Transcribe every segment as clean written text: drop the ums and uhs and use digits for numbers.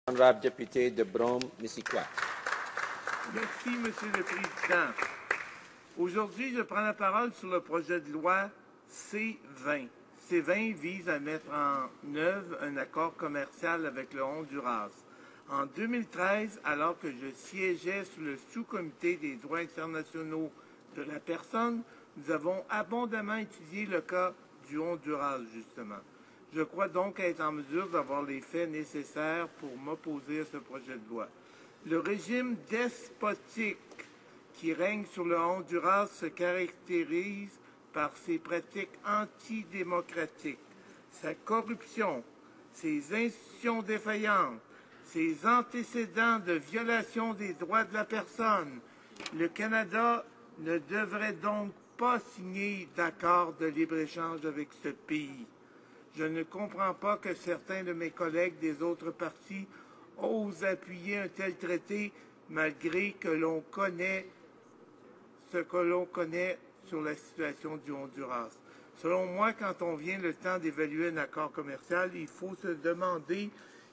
Honorable député de Brome-Missisquoi. Merci, Monsieur le Président. Aujourd'hui, je prends la parole sur le projet de loi C-20. C-20 vise à mettre en œuvre un accord commercial avec le Honduras. En 2013, alors que je siégeais sur le sous-comité des droits internationaux de la personne, nous avons abondamment étudié le cas du Honduras, justement. Je crois donc être en mesure d'avoir les faits nécessaires pour m'opposer à ce projet de loi. Le régime despotique qui règne sur le Honduras se caractérise par ses pratiques antidémocratiques, sa corruption, ses institutions défaillantes, ses antécédents de violation des droits de la personne. Le Canada ne devrait donc pas signer d'accord de libre-échange avec ce pays. Je ne comprends pas que certains de mes collègues des autres partis osent appuyer un tel traité malgré que l'on connaît ce que l'on connaît sur la situation du Honduras. Selon moi, quand on vient le temps d'évaluer un accord commercial, il faut se demander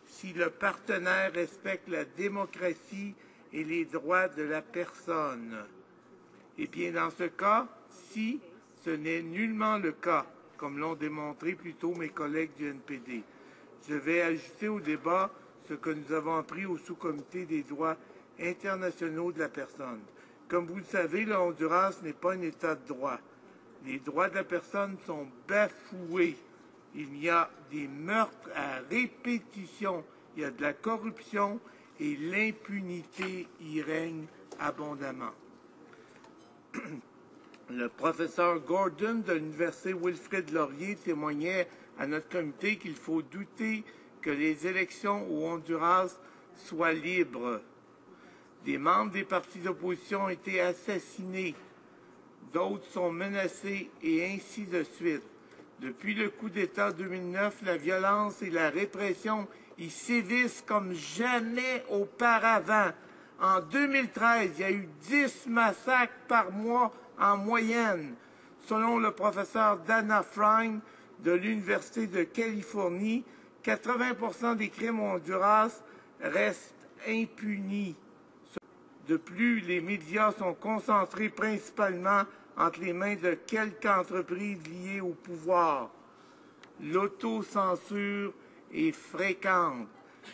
si le partenaire respecte la démocratie et les droits de la personne. Et bien, dans ce cas, si ce n'est nullement le cas, comme l'ont démontré plus tôt mes collègues du NPD, je vais ajouter au débat ce que nous avons appris au sous-comité des droits internationaux de la personne. Comme vous le savez, le Honduras n'est pas un État de droit. Les droits de la personne sont bafoués. Il y a des meurtres à répétition, il y a de la corruption et l'impunité y règne abondamment. Le professeur Gordon de l'Université Wilfrid Laurier témoignait à notre comité qu'il faut douter que les élections au Honduras soient libres. Des membres des partis d'opposition ont été assassinés, d'autres sont menacés et ainsi de suite. Depuis le coup d'État 2009, la violence et la répression y sévissent comme jamais auparavant. En 2013, il y a eu 10 massacres par mois en moyenne. Selon le professeur Fryne de l'Université de Californie, 80% des crimes au Honduras restent impunis. De plus, les médias sont concentrés principalement entre les mains de quelques entreprises liées au pouvoir. L'autocensure est fréquente.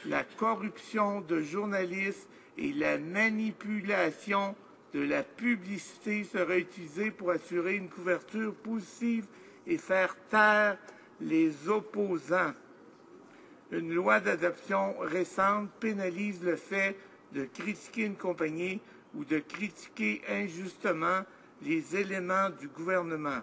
La corruption de journalistes et la manipulation de la publicité seraient utilisées pour assurer une couverture positive et faire taire les opposants. Une loi d'adoption récente pénalise le fait de critiquer une compagnie ou de critiquer injustement les éléments du gouvernement.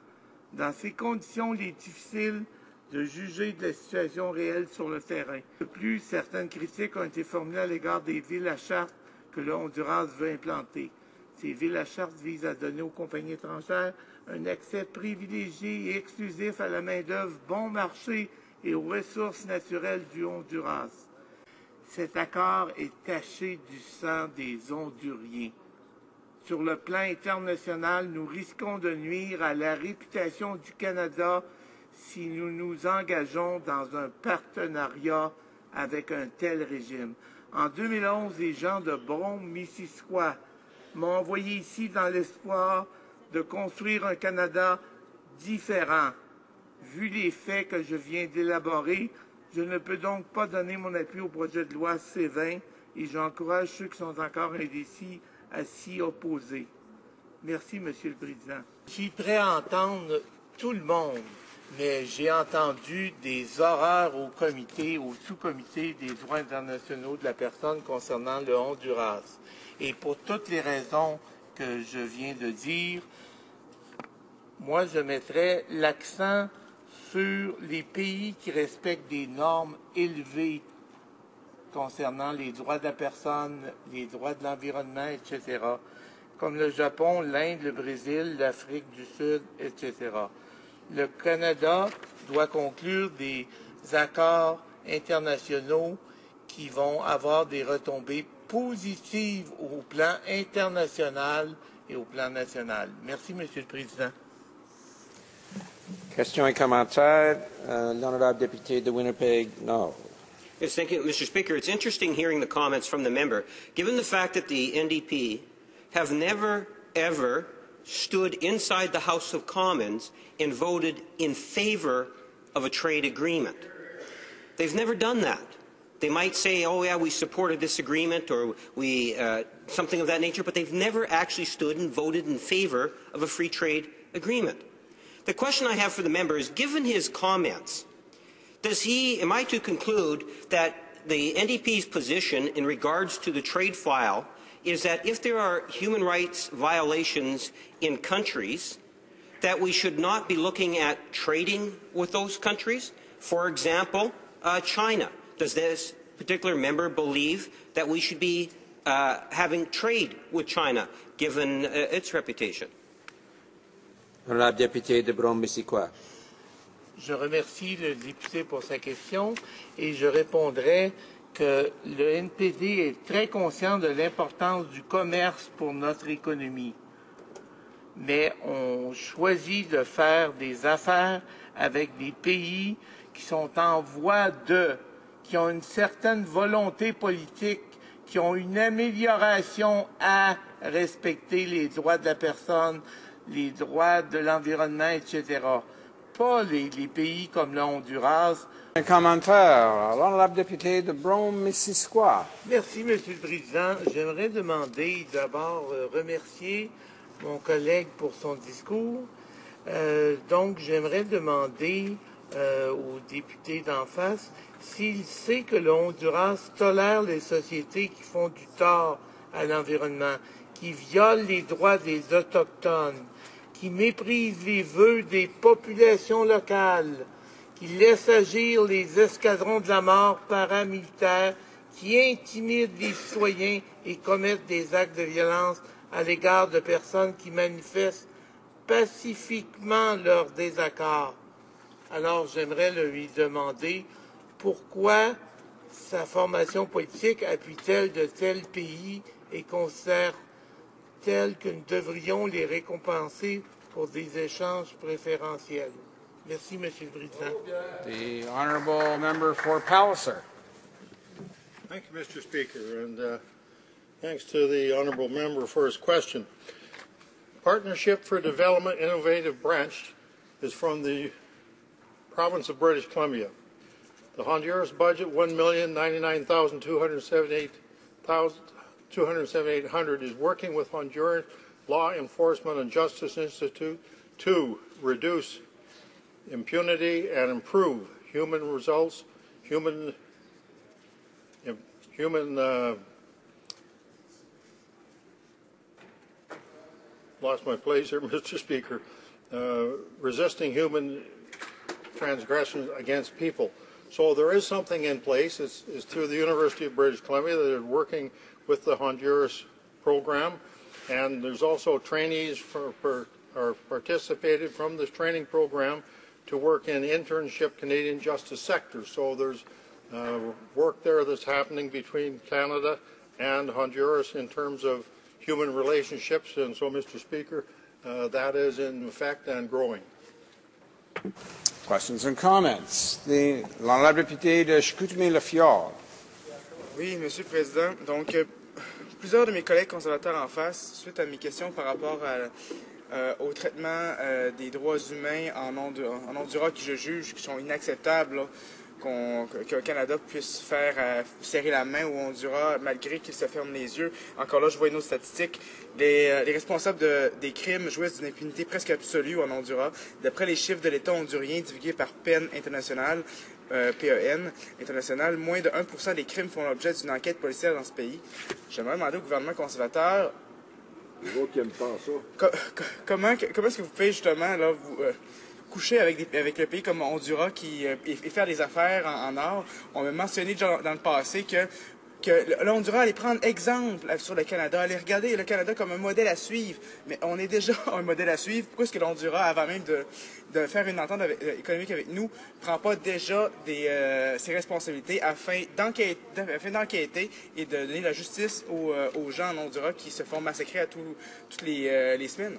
Dans ces conditions, il est difficile de juger de la situation réelle sur le terrain. De plus, certaines critiques ont été formulées à l'égard des villes à charte que le Honduras veut implanter. Ces villes à charte visent à donner aux compagnies étrangères un accès privilégié et exclusif à la main-d'œuvre bon marché et aux ressources naturelles du Honduras. Cet accord est taché du sang des Honduriens. Sur le plan international, nous risquons de nuire à la réputation du Canada si nous nous engageons dans un partenariat avec un tel régime. En 2011, les gens de Brome-Missisquoi m'ont envoyé ici dans l'espoir de construire un Canada différent. Vu les faits que je viens d'élaborer, je ne peux donc pas donner mon appui au projet de loi C-20 et j'encourage ceux qui sont encore indécis à s'y opposer. Merci, Monsieur le Président. Je suis prêt à entendre tout le monde, mais j'ai entendu des horreurs au sous-comité des droits internationaux de la personne concernant le Honduras. Et pour toutes les raisons que je viens de dire, moi, je mettrais l'accent sur les pays qui respectent des normes élevées concernant les droits de la personne, les droits de l'environnement, etc., comme le Japon, l'Inde, le Brésil, l'Afrique du Sud, etc. Le Canada doit conclure des accords internationaux qui vont avoir des retombées positives au plan international et au plan national. Merci, Monsieur le Président. Questions et commentaires. L'honorable député de Winnipeg Nord. Yes, thank you, Mr. Speaker. It's interesting hearing the comments from the member. Given the fact that the NDP have never, ever stood inside the House of Commons and voted in favour of a trade agreement. They've never done that. They might say, oh, yeah, we supported this agreement or we something of that nature, but they've never actually stood and voted in favour of a free trade agreement. The question I have for the member is, given his comments, am I to conclude that the NDP's position in regards to the trade file is that if there are human rights violations in countries, that we should not be looking at trading with those countries? For example, China. Does this particular member believe that we should be having trade with China, given its reputation? Honorable député de Brome-Missisquoi. Je remercie le député pour sa question et je répondrai que le NPD est très conscient de l'importance du commerce pour notre économie. Mais on choisit de faire des affaires avec des pays qui sont en voie qui ont une certaine volonté politique, qui ont une amélioration à respecter les droits de la personne, les droits de l'environnement, etc. Pas les pays comme le Honduras. Un commentaire. L'honorable député de Brome-Missisquoi. Merci, Monsieur le Président. J'aimerais demander d'abord remercier mon collègue pour son discours. Donc, j'aimerais demander au député d'en face s'il sait que le Honduras tolère les sociétés qui font du tort à l'environnement, qui violent les droits des Autochtones, qui méprisent les vœux des populations locales, qui laissent agir les escadrons de la mort paramilitaires, qui intimident les citoyens et commettent des actes de violence à l'égard de personnes qui manifestent pacifiquement leur désaccord. Alors, j'aimerais lui demander pourquoi sa formation politique appuie-t-elle de tels pays et considère-t-elle que nous devrions les récompenser pour des échanges préférentiels? Merci, Monsieur le Président. The honourable member for Palliser. Thank you, Mr. Speaker, and thanks to the honourable member for his question. Partnership for Development Innovative Branch is from the province of British Columbia. The Honduras budget, $1,099,278 is working with Honduran Law Enforcement and Justice Institute to reduce impunity and improve human results, lost my place here, Mr. Speaker, resisting human transgressions against people. So there is something in place. It's through the University of British Columbia that is working with the Honduras program, and there's also trainees are participated from this training program to work in internship Canadian justice sector. So there's work there that's happening between Canada and Honduras in terms of human relationships, and so, Mr. Speaker, that is in effect and growing. Questions and comments. L'honorable député de Chicoutimi-Le-Fjord. Oui, Monsieur le Président. Donc, plusieurs de mes collègues conservateurs en face, suite à mes questions par rapport au traitement des droits humains en Honduras, qui je juge qui sont inacceptables, là, que le Canada puisse faire serrer la main au Honduras malgré qu'il se ferme les yeux. Encore là, je vois une autre statistique. Les responsables des crimes jouissent d'une impunité presque absolue en Honduras. D'après les chiffres de l'État hondurien divulgués par PEN International, PEN International, moins de 1% des crimes font l'objet d'une enquête policière dans ce pays. J'aimerais demander au gouvernement conservateur comment est-ce que vous pouvez justement là, coucher avec le pays comme Honduras et faire des affaires en or. On m'a mentionné dans le passé que le Honduras allait prendre exemple sur le Canada, allait regarder le Canada comme un modèle à suivre. Mais on est déjà un modèle à suivre. Pourquoi est-ce que le Honduras, avant même de faire une entente économique avec nous, ne prend pas déjà ses responsabilités afin d'enquêter et de donner la justice aux gens en Honduras qui se font massacrer toutes les semaines?